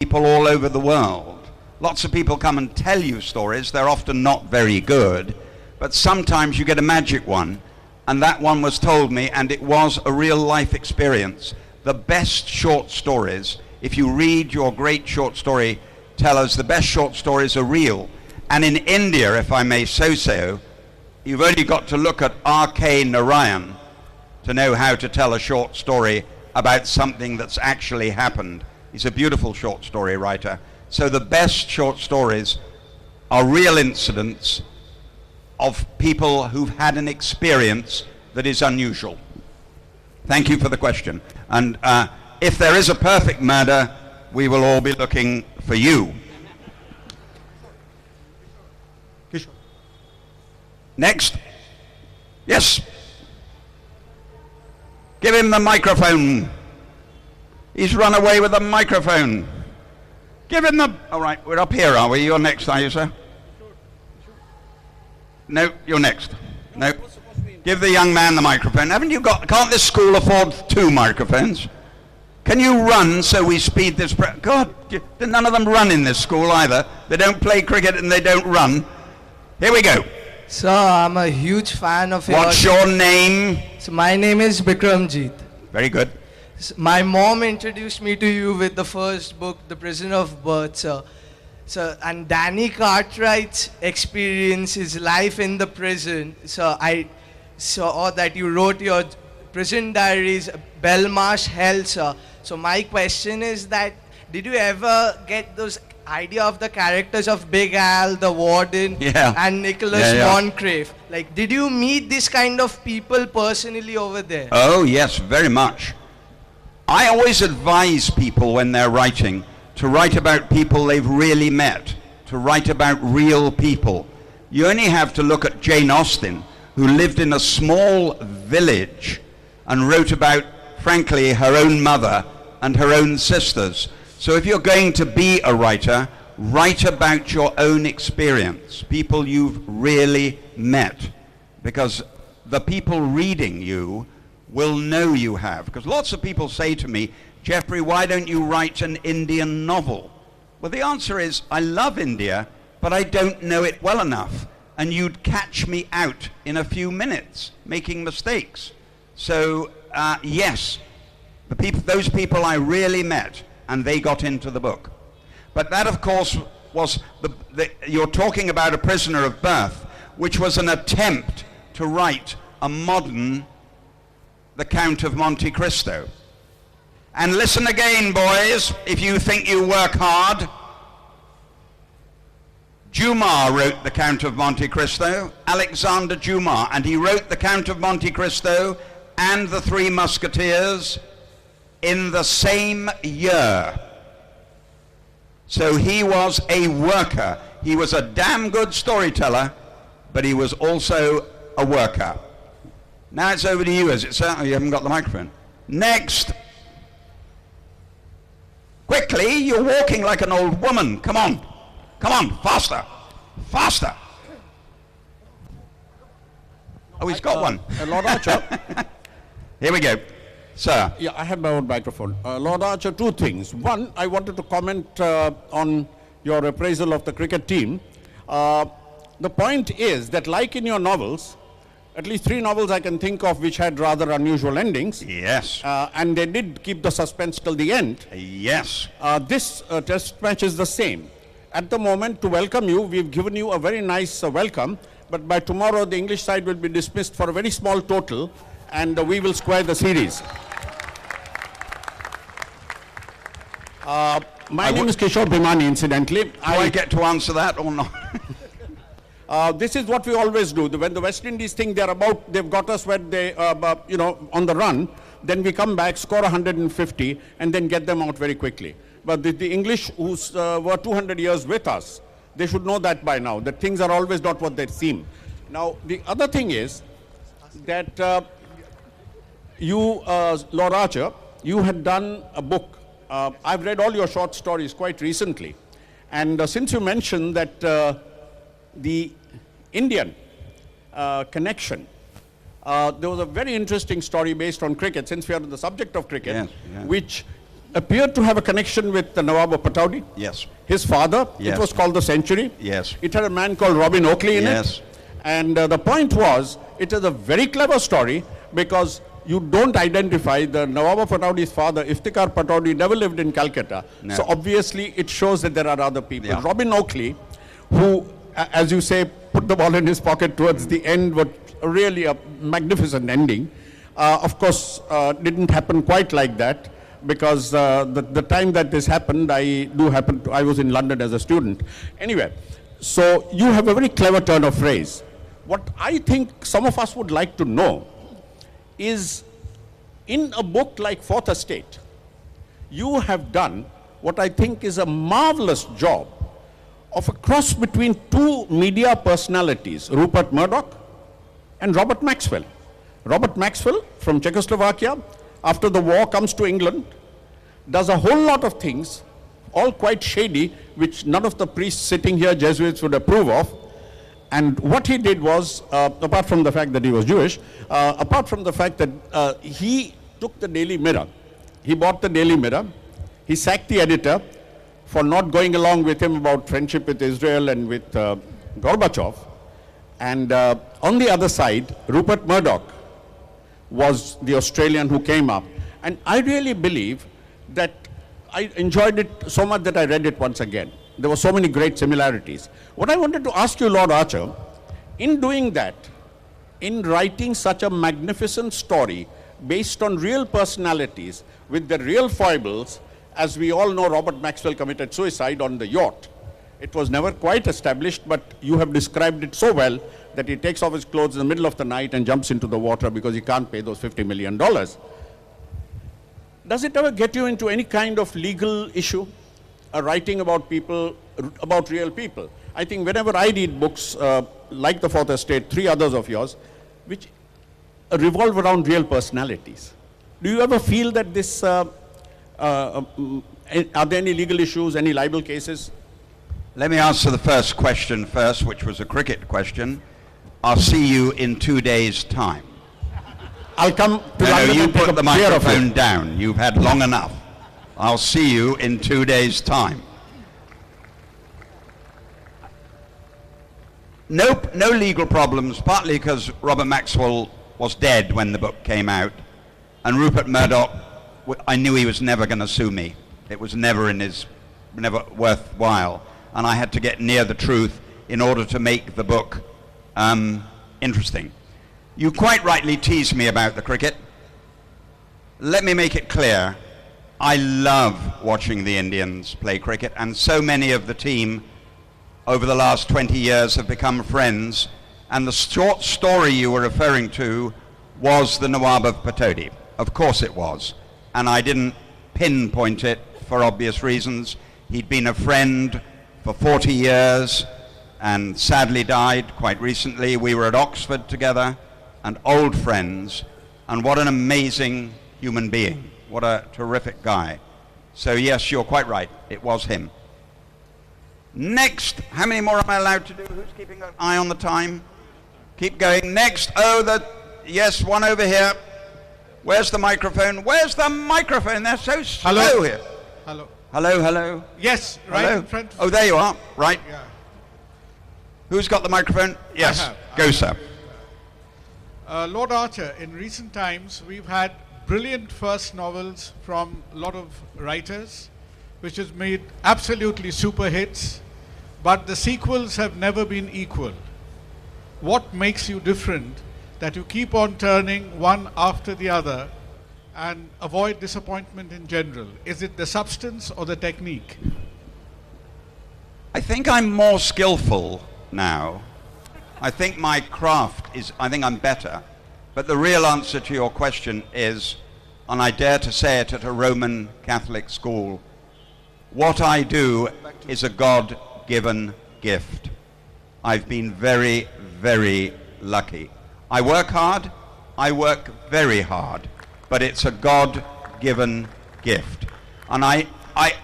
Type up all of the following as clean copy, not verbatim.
people all over the world. Lots of people come and tell you stories. They're often not very good, but sometimes you get a magic one, and that one was told me, and it was a real life experience. The best short stories, if you read your great short story tellers, the best short stories are real. And in India, if I may so, you've only got to look at R.K. Narayan to know how to tell a short story about something that's actually happened. He's a beautiful short story writer. So the best short stories are real incidents of people who've had an experience that is unusual. Thank you for the question. And if there is a perfect murder, we will all be looking for you. Next. Yes. Give him the microphone. He's run away with the microphone. Give him the... All right, we're up here, are we? You're next, are you, sir? No, you're next. No. Give the young man the microphone. Haven't you got... Can't this school afford 2 microphones? Can you run so we speed this... God, none of them run in this school either. They don't play cricket and they don't run. Here we go. Sir, I'm a huge fan of yours. What's your name? So my name is Bikramjeet. Very good. My mom introduced me to you with the first book, The Prison of Birth, sir. And Danny Cartwright's experience, his life in the prison. So I saw that you wrote your prison diaries, Belmarsh Hell, sir. So my question is that, did you ever get those idea of the characters of Big Al, the warden, and Nicholas Moncrief? Like, did you meet this kind of people personally over there? Oh, yes, very much. I always advise people when they're writing to write about people they've really met, to write about real people. You only have to look at Jane Austen, who lived in a small village and wrote about, frankly, her own mother and her own sisters. So if you're going to be a writer, write about your own experience, people you've really met, because the people reading you will know you have. Because lots of people say to me, Jeffrey, why don't you write an Indian novel? Well, the answer is, I love India, but I don't know it well enough. And you'd catch me out in a few minutes, making mistakes. So, yes, those people I really met, and they got into the book. But that, of course, was you're talking about A Prisoner of Birth, which was an attempt to write a modern The Count of Monte Cristo. And listen again, boys, if you think you work hard. Dumas wrote The Count of Monte Cristo, Alexander Dumas, and he wrote The Count of Monte Cristo and The Three Musketeers in the same year. So he was a worker. He was a damn good storyteller, but he was also a worker. Now it's over to you, is it, sir? Oh, you haven't got the microphone. Next. Quickly, you're walking like an old woman. Come on. Come on, faster. Faster. Oh, he's got one. Lord Archer. Here we go. Sir. Yeah, I have my own microphone. Lord Archer, 2 things. One, I wanted to comment on your appraisal of the cricket team. The point is that, like in your novels, at least 3 novels I can think of which had rather unusual endings. Yes. And they did keep the suspense till the end. Yes. This test match is the same. At the moment, to welcome you, we've given you a very nice welcome, but by tomorrow the English side will be dismissed for a very small total, and we will square the series. My name is Kishore Bhimani, incidentally. Do I get to answer that or not? This is what we always do. When the West Indies think they've got us where they, on the run, then we come back, score 150, and then get them out very quickly. But the English, who were 200 years with us, they should know that by now, that things are always not what they seem. Now, the other thing is that you, Lord Archer, you had done a book. I've read all your short stories quite recently. And since you mentioned that the Indian connection, there was a very interesting story based on cricket, since we are on the subject of cricket, which appeared to have a connection with the Nawab of Pataudi. Yes. His father, Yes. it was called the Century. Yes. It had a man called Robin Oakley in Yes. it. And the point was, it is a very clever story because you don't identify the Nawab of Pataudi's father, Iftikhar Pataudi, never lived in Calcutta. No. So obviously it shows that there are other people. Yeah. Robin Oakley, who, as you say, put the ball in his pocket towards the end, was really a magnificent ending. Of course, didn't happen quite like that because the time that this happened, I was in London as a student. Anyway, so you have a very clever turn of phrase. What I think some of us would like to know is, in a book like Fourth Estate, you have done what I think is a marvelous job of a cross between two media personalities, Rupert Murdoch and Robert Maxwell. Robert Maxwell from Czechoslovakia, after the war comes to England, does a whole lot of things, all quite shady, which none of the priests sitting here, Jesuits, would approve of. And what he did was, apart from the fact that he was Jewish, apart from the fact that he took the Daily Mirror, he bought the Daily Mirror, he sacked the editor for not going along with him about friendship with Israel and with Gorbachev. And on the other side, Rupert Murdoch was the Australian who came up. And I really believe that I enjoyed it so much that I read it once again. There were so many great similarities. What I wanted to ask you, Lord Archer, in doing that, in writing such a magnificent story based on real personalities with the real foibles, as we all know, Robert Maxwell committed suicide on the yacht. It was never quite established, but you have described it so well that he takes off his clothes in the middle of the night and jumps into the water because he can't pay those $50 million. Does it ever get you into any kind of legal issue? Writing about people, about real people. I think whenever I read books like The Fourth Estate, three others of yours, which revolve around real personalities. Do you ever feel that this, are there any legal issues, any libel cases? Let me answer the first question first, which was a cricket question. I'll see you in 2 days' time. I'll come to No, London you and take put a the beer of microphone it. down. You've had long enough. I'll see you in 2 days' time. No legal problems, partly because Robert Maxwell was dead when the book came out, and Rupert Murdoch, I knew he was never going to sue me. It was never worthwhile, and I had to get near the truth in order to make the book interesting. You quite rightly teased me about the cricket. Let me make it clear. I love watching the Indians play cricket, and so many of the team over the last 20 years have become friends. And the short story you were referring to was the Nawab of Pataudi. Of course it was. And I didn't pinpoint it for obvious reasons. He'd been a friend for 40 years and sadly died quite recently. We were at Oxford together and old friends. And what an amazing human being. What a terrific guy. So yes, you're quite right. It was him. Next, how many more am I allowed to do? Who's keeping an eye on the time? Keep going. Next, yes, one over here. Where's the microphone? Where's the microphone? They're so slow here. Hello. Hello, hello. Yes, right Hello? in front. Oh, there you are. Right. Yeah. Who's got the microphone? Yes. have. Go, sir. Lord Archer, in recent times, we've had brilliant first novels from a lot of writers, which has made absolutely super hits, but the sequels have never been equal. What makes you different that you keep on turning one after the other and avoid disappointment in general? Is it the substance or the technique? I think I'm more skillful now. I think my craft is, I think I'm better. But the real answer to your question is, and I dare to say it at a Roman Catholic school, what I do is a God-given gift. I've been very, very lucky. I work hard, I work very hard, but it's a God-given gift. And I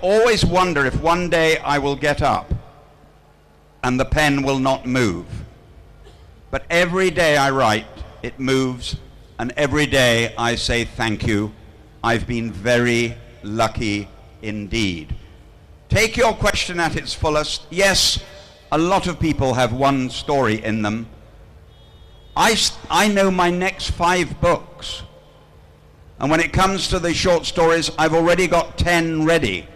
always wonder if one day I will get up and the pen will not move. But every day I write, it moves, and every day I say thank you. I've been very, lucky indeed. Take your question at its fullest. Yes, a lot of people have one story in them. I know my next 5 books. And when it comes to the short stories, I've already got 10 ready.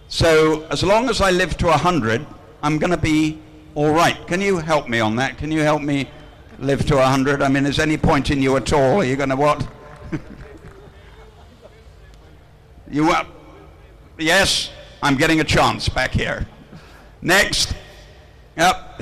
So as long as I live to 100, I'm going to be all right. Can you help me on that? Can you help me live to 100? I mean, is any point in you at all? Are you going to what? You up? Yes, I'm getting a chance back here. Next. Yep.